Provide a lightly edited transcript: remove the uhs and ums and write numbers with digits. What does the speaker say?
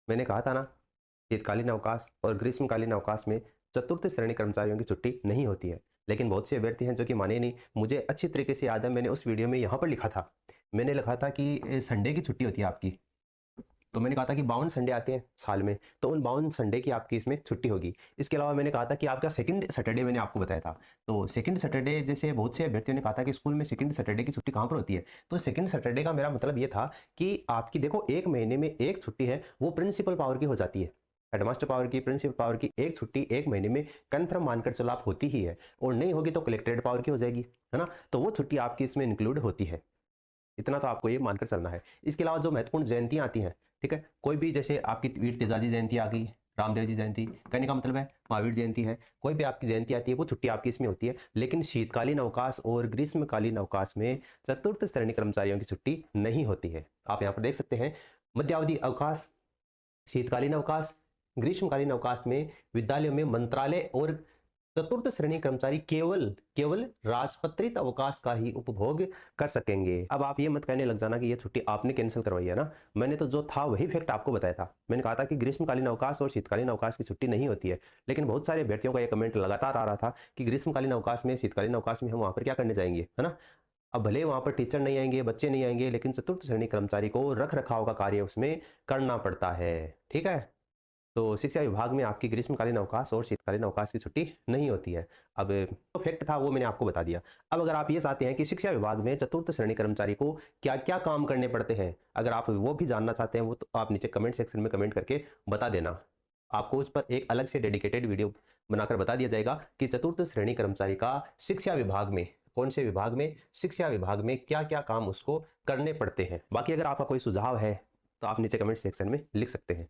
मैंने कहा था ना, शीतकालीन अवकाश और ग्रीष्मकालीन अवकाश में चतुर्थ श्रेणी कर्मचारियों की छुट्टी नहीं होती है। लेकिन बहुत से अभ्यर्थी हैं जो कि माने नहीं। मुझे अच्छी तरीके से याद है, मैंने उस वीडियो में यहाँ पर लिखा था। मैंने लिखा था कि संडे की छुट्टी होती है आपकी। तो मैंने कहा था कि 52 संडे आते हैं साल में, तो उन 52 संडे की आपकी इसमें छुट्टी होगी। इसके अलावा मैंने कहा था कि आपका सेकंड सैटरडे मैंने आपको बताया था। तो सेकंड सैटरडे जैसे बहुत से अभ्यर्थियों ने कहा था कि स्कूल में सेकंड सैटरडे की छुट्टी कहाँ पर होती है। तो सेकंड सैटरडे का मेरा मतलब ये था कि आपकी देखो, एक महीने में एक छुट्टी है, वो प्रिंसिपल पावर की हो जाती है। हेडमास्टर पावर की, प्रिंसिपल पावर की एक छुट्टी एक महीने में कन्फर्म मानकर चलो आप होती ही है। और नहीं होगी तो कलेक्ट्रेट पावर की हो जाएगी, है ना। तो वो छुट्टी आपकी इसमें इंक्लूड होती है। इतना तो आपको ये मानकर चलना है। इसके अलावा जो महत्वपूर्ण जयंतियां आती हैं, ठीक है, कोई भी जैसे आपकी वीर तेजाजी जयंती आ गई, रामदेव जी जयंती, कहने का मतलब है महावीर जयंती है, कोई भी आपकी जयंती आती है वो छुट्टी आपकी इसमें होती है। लेकिन शीतकालीन अवकाश और ग्रीष्मकालीन अवकाश में चतुर्थ श्रेणी कर्मचारियों की छुट्टी नहीं होती है। आप यहाँ पर देख सकते हैं, मध्यावधि अवकाश, शीतकालीन अवकाश, ग्रीष्मकालीन अवकाश में विद्यालयों में मंत्रालय और चतुर्थ श्रेणी कर्मचारी केवल केवल राजपत्रित अवकाश का ही उपभोग कर सकेंगे। अब आप ये मत कहने लग जाना कि ये छुट्टी आपने कैंसिल करवाई है ना। मैंने तो जो था वही फैक्ट आपको बताया था। मैंने कहा था कि ग्रीष्मकालीन अवकाश और शीतकालीन अवकाश की छुट्टी नहीं होती है। लेकिन बहुत सारे अभ्यर्थियों का ये कमेंट लगातार आ रहा था कि ग्रीष्मकालीन अवकाश में, शीतकालीन अवकाश में हम वहां पर क्या करने जाएंगे, है ना। अब भले वहां पर टीचर नहीं आएंगे, बच्चे नहीं आएंगे, लेकिन चतुर्थ श्रेणी कर्मचारी को रख रखाव का कार्य उसमें करना पड़ता है। ठीक है। तो शिक्षा विभाग में आपकी ग्रीष्मकालीन अवकाश और शीतकालीन अवकाश की छुट्टी नहीं होती है। अब जो फैक्ट था वो मैंने आपको बता दिया। अब अगर आप ये चाहते हैं कि शिक्षा विभाग में चतुर्थ श्रेणी कर्मचारी को क्या क्या काम करने पड़ते हैं, अगर आप वो भी जानना चाहते हैं, वो तो आप नीचे कमेंट सेक्शन में कमेंट करके बता देना। आपको उस पर एक अलग से डेडिकेटेड वीडियो बनाकर बता दिया जाएगा कि चतुर्थ श्रेणी कर्मचारी का शिक्षा विभाग में, कौन से विभाग में, शिक्षा विभाग में क्या क्या काम उसको करने पड़ते हैं। बाकी अगर आपका कोई सुझाव है तो आप नीचे कमेंट सेक्शन में लिख सकते हैं।